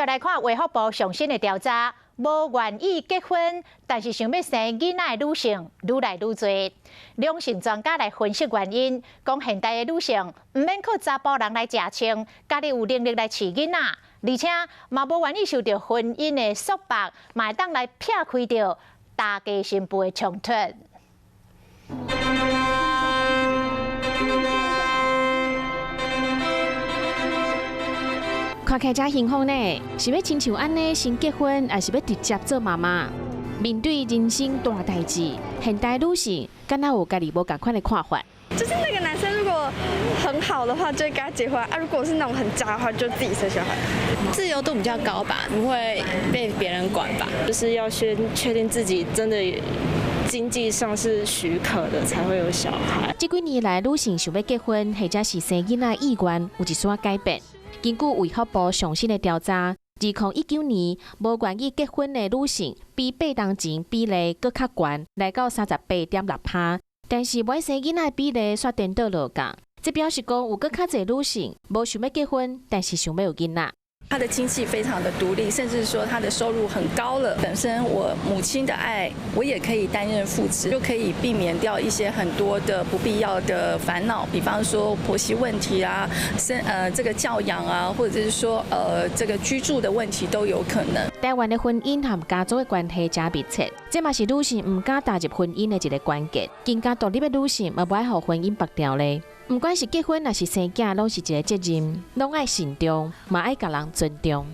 再来看卫福部上新的调查，无愿意结婚，但是想要生囡仔的女性愈来愈多。两性专家来分析原因，讲现代的女性唔免靠查甫人来食穿，家己有能力来饲囡仔，而且嘛无愿意受到婚姻的束缚，嘛会当来撇开掉大家新妇的冲突。看起来真幸福呢，是要亲像安尼先结婚，还是要直接做妈妈？面对人生大代志，现代女性敢若有家己无同款的看法。就是那个男生如果很好的话，就会跟他结婚啊；如果是那种很渣的话，就自己生小孩。自由度比较高吧，不会被别人管吧。就是要先确定自己真的经济上是许可的，才会有小孩。这几年来，女性想要结婚或者是生囡仔意愿有一丝改变。根据卫福部上新的调查，2019年无愿意结婚的女性比8当前比例搁较悬，来到38.6%。但是不爱生囡仔的比例却颠倒落降，这表示讲有搁较侪女性无想要结婚，但是想要有囡仔。他的经济非常的独立，甚至说他的收入很高了。本身我母亲的爱，我也可以担任父职，就可以避免掉一些很多的不必要的烦恼，比方说婆媳问题啊，这个教养啊，或者是说这个居住的问题都有可能。台湾的婚姻和家族的关系真密切，这嘛是女性唔敢踏入婚姻的一个关键。更加独立的女性嘛，不爱互婚姻绑掉咧。不管是结婚还是生囝，拢是一个责任，拢爱慎重，嘛爱甲人尊重。